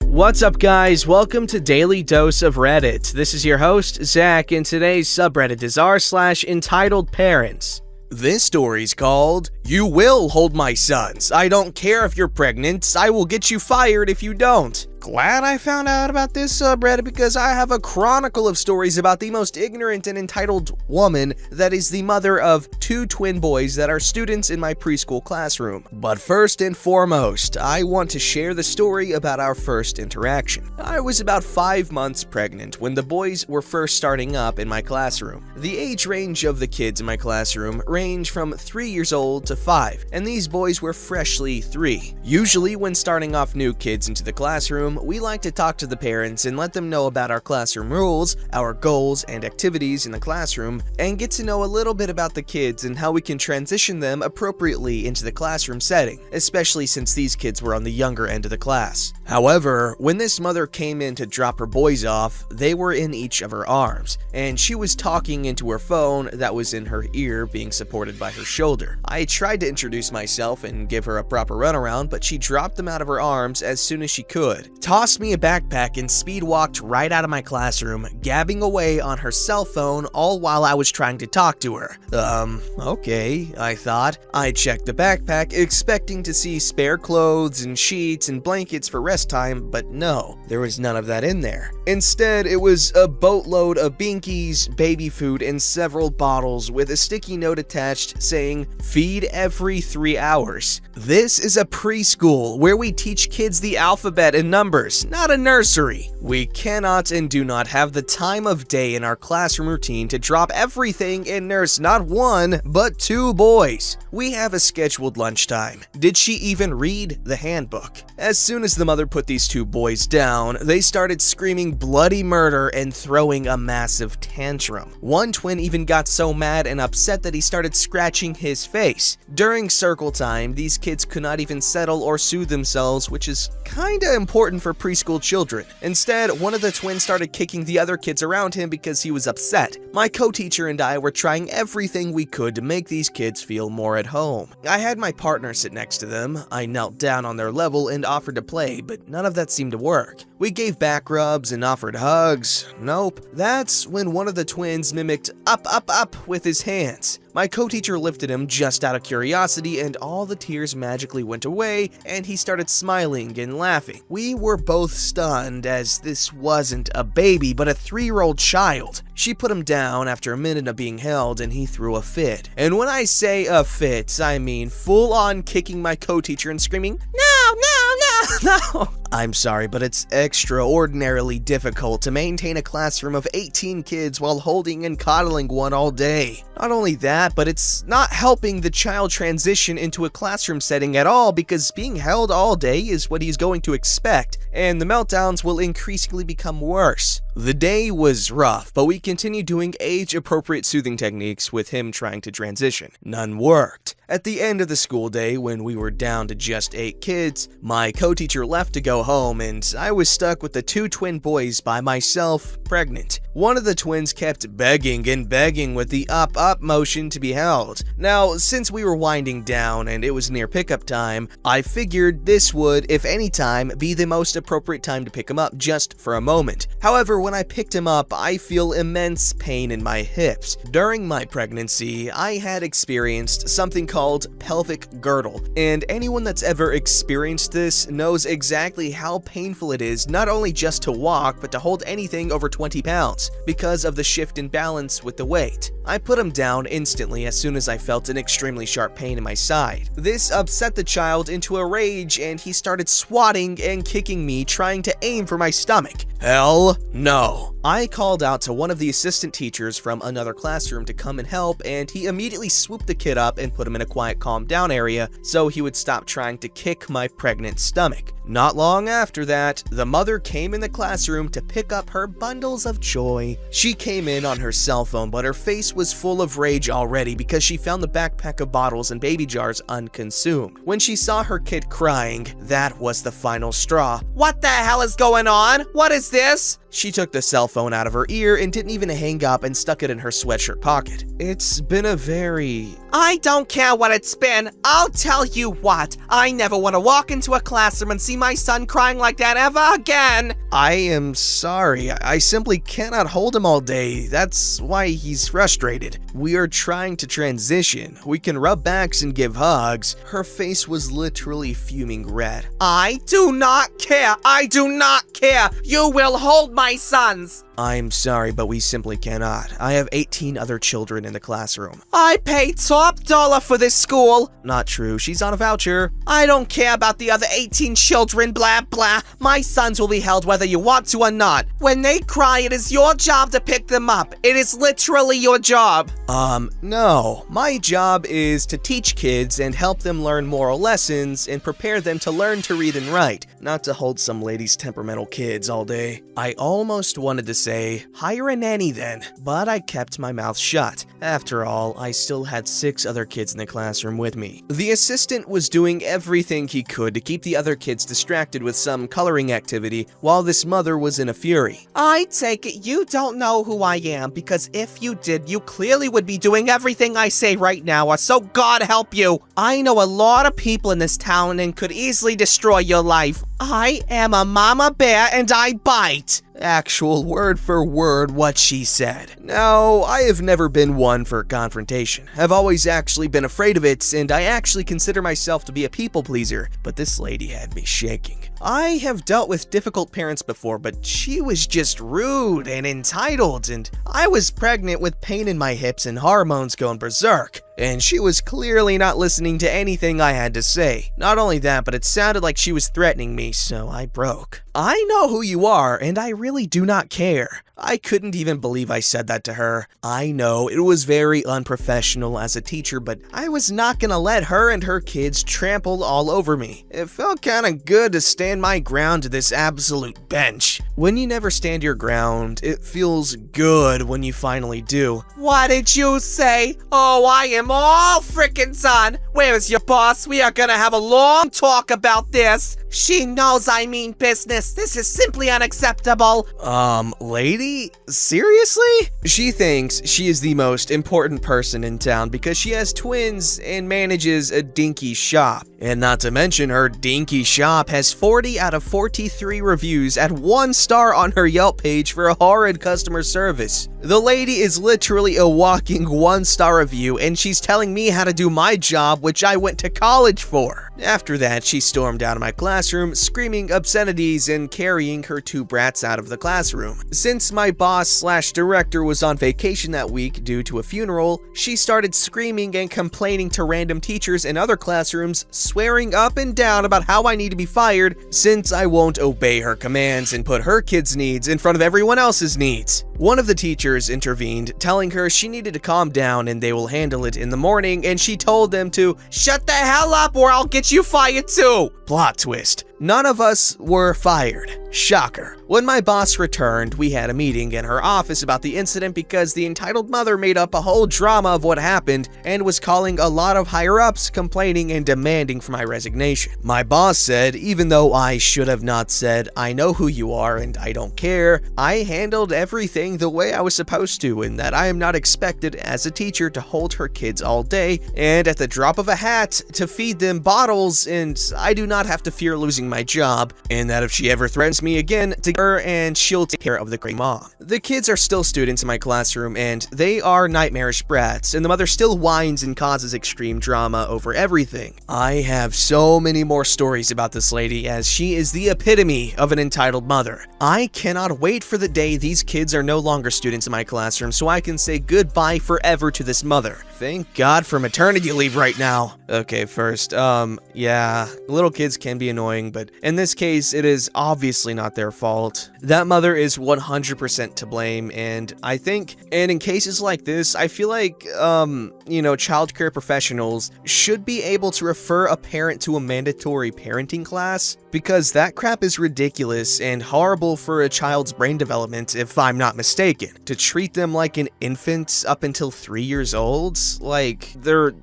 What's up, guys? Welcome to Daily Dose of Reddit. This is your host, Zach, and today's subreddit is r/EntitledParents. This story's called, "You Will Hold My Sons. I don't care if you're pregnant. I will get you fired if you don't." Glad I found out about this subreddit because I have a chronicle of stories about the most ignorant and entitled woman that is the mother of 2 twin boys that are students in my preschool classroom. But first and foremost, I want to share the story about our first interaction. I was about 5 months pregnant when the boys were first starting up in my classroom. The age range of the kids in my classroom ranged from 3 years old to 5, and these boys were freshly 3. Usually when starting off new kids into the classroom, we like to talk to the parents and let them know about our classroom rules, our goals and activities in the classroom, and get to know a little bit about the kids and how we can transition them appropriately into the classroom setting, especially since these kids were on the younger end of the class. However, when this mother came in to drop her boys off, they were in each of her arms, and she was talking into her phone that was in her ear being supported by her shoulder. I tried to introduce myself and give her a proper runaround, but she dropped them out of her arms as soon as she could, tossed me a backpack, and speed walked right out of my classroom, gabbing away on her cell phone all while I was trying to talk to her. Okay, I thought. I checked the backpack, expecting to see spare clothes and sheets and blankets for rest time, but no, there was none of that in there. Instead, it was a boatload of binkies, baby food, and several bottles with a sticky note attached saying, "Feed every 3 hours." This is a preschool where we teach kids the alphabet and numbers, not a nursery. We cannot and do not have the time of day in our classroom routine to drop everything and nurse not 1, but 2 boys. We have a scheduled lunchtime. Did she even read the handbook? As soon as the mother put these 2 boys down, they started screaming bloody murder and throwing a massive tantrum. One twin even got so mad and upset that he started scratching his face. During circle time, these kids could not even settle or soothe themselves, which is kinda important for preschool children. Instead, one of the twins started kicking the other kids around him because he was upset. My co-teacher and I were trying everything we could to make these kids feel more at home. I had my partner sit next to them. I knelt down on their level and offered to play, but none of that seemed to work. We gave back rubs and offered hugs. Nope. That's when one of the twins mimicked up, up, up with his hands. My co-teacher lifted him just out of curiosity, and all the tears magically went away, and he started smiling and laughing. We were both stunned, as this wasn't a baby, but a 3-year-old child. She put him down after a minute of being held, and he threw a fit. And when I say a fit, I mean full-on kicking my co-teacher and screaming, "No, no, no, no!" I'm sorry, but it's extraordinarily difficult to maintain a classroom of 18 kids while holding and coddling one all day. Not only that, but it's not helping the child transition into a classroom setting at all, because being held all day is what he's going to expect, and the meltdowns will increasingly become worse. The day was rough, but we continued doing age-appropriate soothing techniques with him trying to transition. None worked. At the end of the school day, when we were down to just 8 kids, my co-teacher left to go home, and I was stuck with the 2 twin boys by myself, pregnant. One of the twins kept begging and begging with the up motion to be held. Now, since we were winding down and it was near pickup time, I figured this would, if any time, be the most appropriate time to pick him up just for a moment. However, when I picked him up, I feel immense pain in my hips. During my pregnancy, I had experienced something called pelvic girdle, and anyone that's ever experienced this knows exactly how painful it is not only just to walk, but to hold anything over 20 pounds because of the shift in balance with the weight. I put him down instantly as soon as I felt an extremely sharp pain in my side. This upset the child into a rage, and he started swatting and kicking me, trying to aim for my stomach. Hell no. I called out to one of the assistant teachers from another classroom to come and help, and he immediately swooped the kid up and put him in a quiet, calm down area so he would stop trying to kick my pregnant stomach. Not long after that, the mother came in the classroom to pick up her bundles of joy. She came in on her cell phone, but her face was full of rage already because she found the backpack of bottles and baby jars unconsumed. When she saw her kid crying, that was the final straw. "What the hell is going on? What is this?" She took the cell phone out of her ear and didn't even hang up and stuck it in her sweatshirt pocket. It's been a very I don't care what it's been. I'll tell you what. I never want to walk into a classroom and see my son crying like that ever again. I am sorry. I simply cannot hold him all day. That's why he's frustrated. We are trying to transition. We can rub backs and give hugs. Her face was literally fuming red. I do not care. I do not care. You will hold my sons. I'm sorry, but we simply cannot. I have 18 other children in the classroom. I pay top dollar for this school. Not true. She's on a voucher. I don't care about the other 18 children, blah, blah. My sons will be held whether you want to or not. When they cry, it is your job to pick them up. It is literally your job. No. My job is to teach kids and help them learn moral lessons and prepare them to learn to read and write, not to hold some lady's temperamental kids all day. I almost wanted to say, hire a nanny then, but I kept my mouth shut. After all, I still had 6 other kids in the classroom with me. The assistant was doing everything he could to keep the other kids distracted with some coloring activity while this mother was in a fury. I take it you don't know who I am, because if you did, you clearly would be doing everything I say right now, or so God help you. I know a lot of people in this town and could easily destroy your life. I am a mama bear and I bite. Actual word for word what she said. No, I have never been one for confrontation. I've always actually been afraid of it, and I actually consider myself to be a people pleaser, but this lady had me shaking. I have dealt with difficult parents before, but she was just rude and entitled, and I was pregnant with pain in my hips and hormones going berserk. And she was clearly not listening to anything I had to say. Not only that, but it sounded like she was threatening me, so I broke. I know who you are, and I really do not care. I couldn't even believe I said that to her. I know it was very unprofessional as a teacher, but I was not gonna let her and her kids trample all over me. It felt kinda good to stand my ground to this absolute bench. When you never stand your ground, it feels good when you finally do. What did you say? Oh, I am all frickin' done. Where is your boss? We are gonna have a long talk about this. She knows I mean business. This is simply unacceptable. Lady? Seriously? She thinks she is the most important person in town because she has twins and manages a dinky shop. And not to mention, her dinky shop has 40 out of 43 reviews at 1 star on her Yelp page for a horrid customer service. The lady is literally a walking 1-star review, and she's telling me how to do my job, which I went to college for. After that, she stormed out of my classroom, screaming obscenities and carrying her 2 brats out of the classroom. Since my boss/director was on vacation that week due to a funeral, she started screaming and complaining to random teachers in other classrooms, swearing up and down about how I need to be fired since I won't obey her commands and put her kids' needs in front of everyone else's needs. One of the teachers intervened, telling her she needed to calm down and they will handle it in the morning, and she told them to shut the hell up or I'll get you fired too. Plot twist. None of us were fired. Shocker. When my boss returned, we had a meeting in her office about the incident because the entitled mother made up a whole drama of what happened and was calling a lot of higher-ups, complaining and demanding for my resignation. My boss said, even though I should have not said, I know who you are and I don't care, I handled everything the way I was supposed to, and that I am not expected as a teacher to hold her kids all day and at the drop of a hat to feed them bottles, and I do not have to fear losing my job, and that if she ever threatens me again, to her and she'll take care of the great mom. The kids are still students in my classroom and they are nightmarish brats, and the mother still whines and causes extreme drama over everything. I have so many more stories about this lady, as she is the epitome of an entitled mother. I cannot wait for the day these kids are no longer students in my classroom so I can say goodbye forever to this mother. Thank God for maternity leave right now. Okay, first, yeah, little kids can be annoying, but in this case, it is obviously not their fault. That mother is 100% to blame, and I think, and in cases like this, I feel like, childcare professionals should be able to refer a parent to a mandatory parenting class, because that crap is ridiculous and horrible for a child's brain development, if I'm not mistaken. To treat them like an infant up until 3 years old, like, their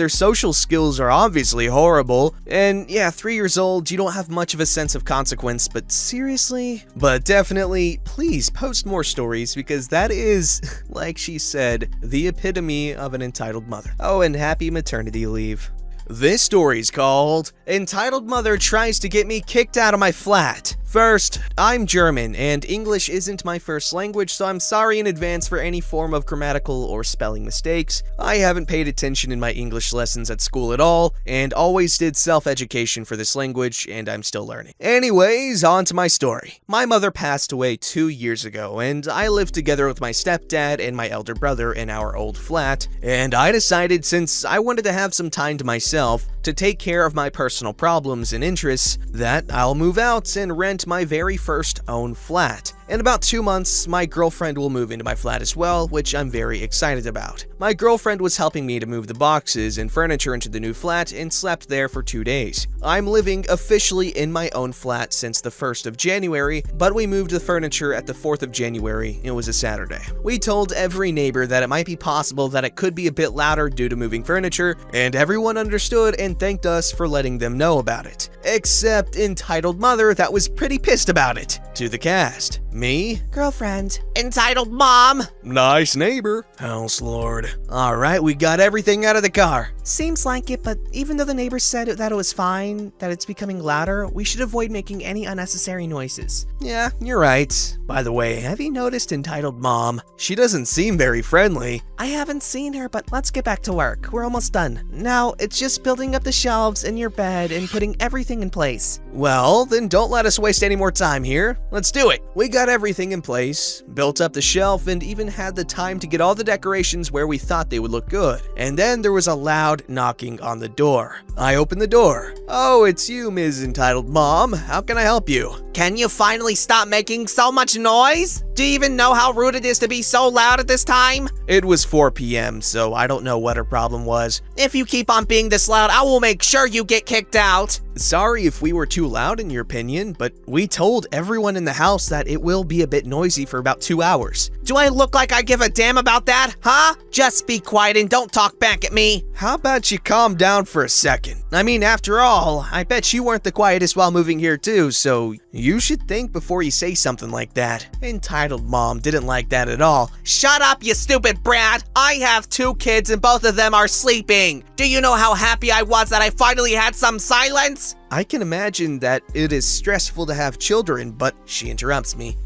social skills are obviously horrible, and yeah, 3 years old, you don't have much of a sense of consequence, but seriously? But definitely, please post more stories because that is, like she said, the epitome of an entitled mother. Oh, and happy maternity leave. This story's called Entitled Mother Tries to Get Me Kicked Out of My Flat. First, I'm German, and English isn't my first language, so I'm sorry in advance for any form of grammatical or spelling mistakes. I haven't paid attention in my English lessons at school at all, and always did self-education for this language, and I'm still learning. Anyways, on to my story. My mother passed away 2 years ago, and I lived together with my stepdad and my elder brother in our old flat, and I decided since I wanted to have some time to myself to take care of my personal problems and interests, that I'll move out and rent my very first own flat. In about 2 months, my girlfriend will move into my flat as well, which I'm very excited about. My girlfriend was helping me to move the boxes and furniture into the new flat and slept there for 2 days. I'm living officially in my own flat since the 1st of January, but we moved the furniture at the 4th of January. It was a Saturday. We told every neighbor that it might be possible that it could be a bit louder due to moving furniture, and everyone understood and thanked us for letting them know about it. Except Entitled Mother that was pretty pissed about it. To the cast. Me? Girlfriend. Entitled Mom. Nice neighbor. House Lord. Alright, we got everything out of the car. Seems like it, but even though the neighbors said that it was fine, that it's becoming louder, we should avoid making any unnecessary noises. Yeah, you're right. By the way, have you noticed Entitled Mom? She doesn't seem very friendly. I haven't seen her, but let's get back to work. We're almost done. Now, it's just building up the shelves in your bed and putting everything in place. Well, then don't let us waste any more time here. Let's do it. We got everything in place, built up the shelf, and even had the time to get all the decorations where we thought they would look good. And then there was a loud knocking on the door. I opened the door. Oh, it's you, Ms. Entitled Mom. How can I help you? Can you finally stop making so much noise? Do you even know how rude it is to be so loud at this time? It was 4 p.m., so I don't know what her problem was. If you keep on being this loud, I will make sure you get kicked out. Sorry if we were too loud in your opinion, but we told everyone in the house that it will be a bit noisy for about 2 hours. Do I look like I give a damn about that, huh? Just be quiet and don't talk back at me. How about you calm down for a second? I mean, after all, I bet you weren't the quietest while moving here too, so you should think before you say something like that. Entitled Mom didn't like that at all. Shut up, you stupid brat! I have 2 kids and both of them are sleeping. Do you know how happy I was that I finally had some silence? I can imagine that it is stressful to have children, but she interrupts me.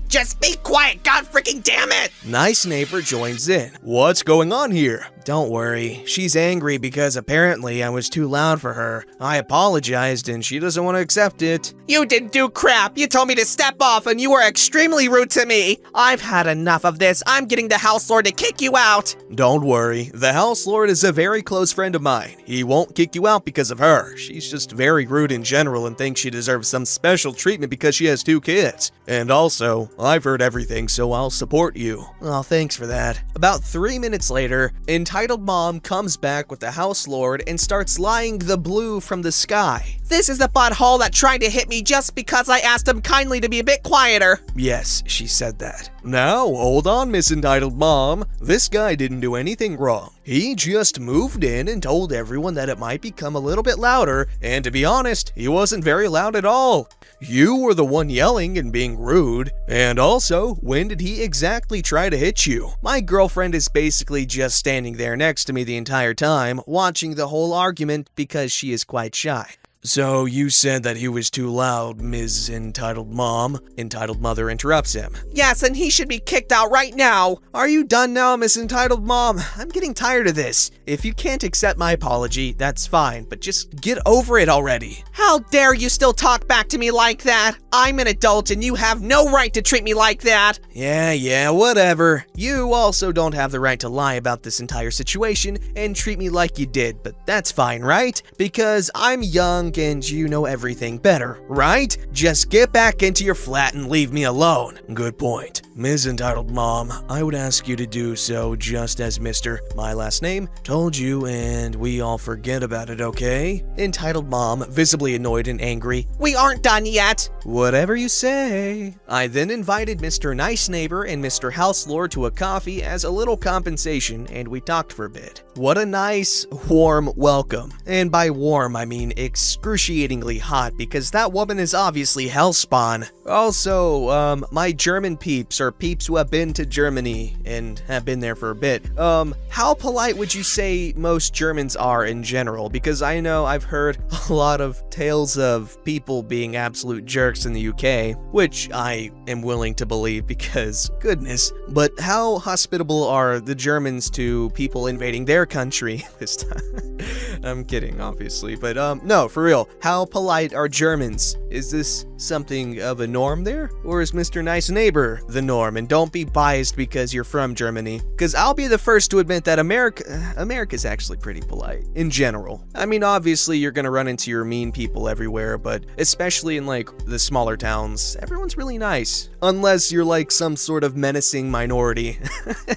Just be quiet, god freaking damn it! Nice neighbor joins in. What's going on here? Don't worry, she's angry because apparently I was too loud for her. I apologized and she doesn't want to accept it. You didn't do crap. You told me to step off and you were extremely rude to me. I've had enough of this. I'm getting the house lord to kick you out. Don't worry, the house lord is a very close friend of mine. He won't kick you out because of her. She's just very rude in general and thinks she deserves some special treatment because she has 2 kids. And also, I've heard everything, so I'll support you. Oh, thanks for that. About 3 minutes later, Entitled Mom comes back with the house lord and starts lying the blue from the sky. This is the butthole that tried to hit me just because I asked him kindly to be a bit quieter. Yes, she said that. Now, hold on, Miss Entitled Mom. This guy didn't do anything wrong. He just moved in and told everyone that it might become a little bit louder, and to be honest, he wasn't very loud at all. You were the one yelling and being rude. And also, when did he exactly try to hit you? My girlfriend is basically just standing there next to me the entire time, watching the whole argument because she is quite shy. So you said that he was too loud, Ms. Entitled Mom. Entitled Mother interrupts him. Yes, and he should be kicked out right now. Are you done now, Miss Entitled Mom? I'm getting tired of this. If you can't accept my apology, that's fine, but just get over it already. How dare you still talk back to me like that? I'm an adult and you have no right to treat me like that. Yeah, whatever. You also don't have the right to lie about this entire situation and treat me like you did, but that's fine, right? Because I'm young and you know everything better, right? Just get back into your flat and leave me alone. Good point. Ms. Entitled Mom, I would ask you to do so just as Mr. My last name told you, and we all forget about it, okay? Entitled Mom, visibly annoyed and angry. We aren't done yet. Whatever you say. I then invited Mr. Nice Neighbor and Mr. House Lord to a coffee as a little compensation, and we talked for a bit. What a nice, warm welcome. And by warm, I mean excruciatingly hot, because that woman is obviously hellspawn. Also, my German peeps, or peeps who have been to Germany and have been there for a bit, how polite would you say most Germans are in general? Because I know I've heard a lot of tales of people being absolute jerks in the UK, which I am willing to believe because, goodness, but how hospitable are the Germans to people invading their country this time? I'm kidding, obviously, but no, for real, how polite are Germans? Is this something of a norm there? Or is Mr. Nice Neighbor the norm? And don't be biased because you're from Germany, because I'll be the first to admit that America's actually pretty polite, in general. I mean, obviously, you're gonna run into your mean people everywhere, but especially in, like, the smaller towns, everyone's really nice. Unless you're, like, some sort of menacing minority.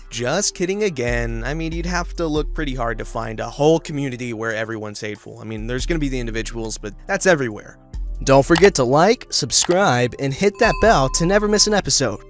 Just kidding again. I mean, you'd have to look pretty hard to find a whole community where everyone's hateful. I mean, there's gonna be the individuals, but that's everywhere. Don't forget to like, subscribe, and hit that bell to never miss an episode.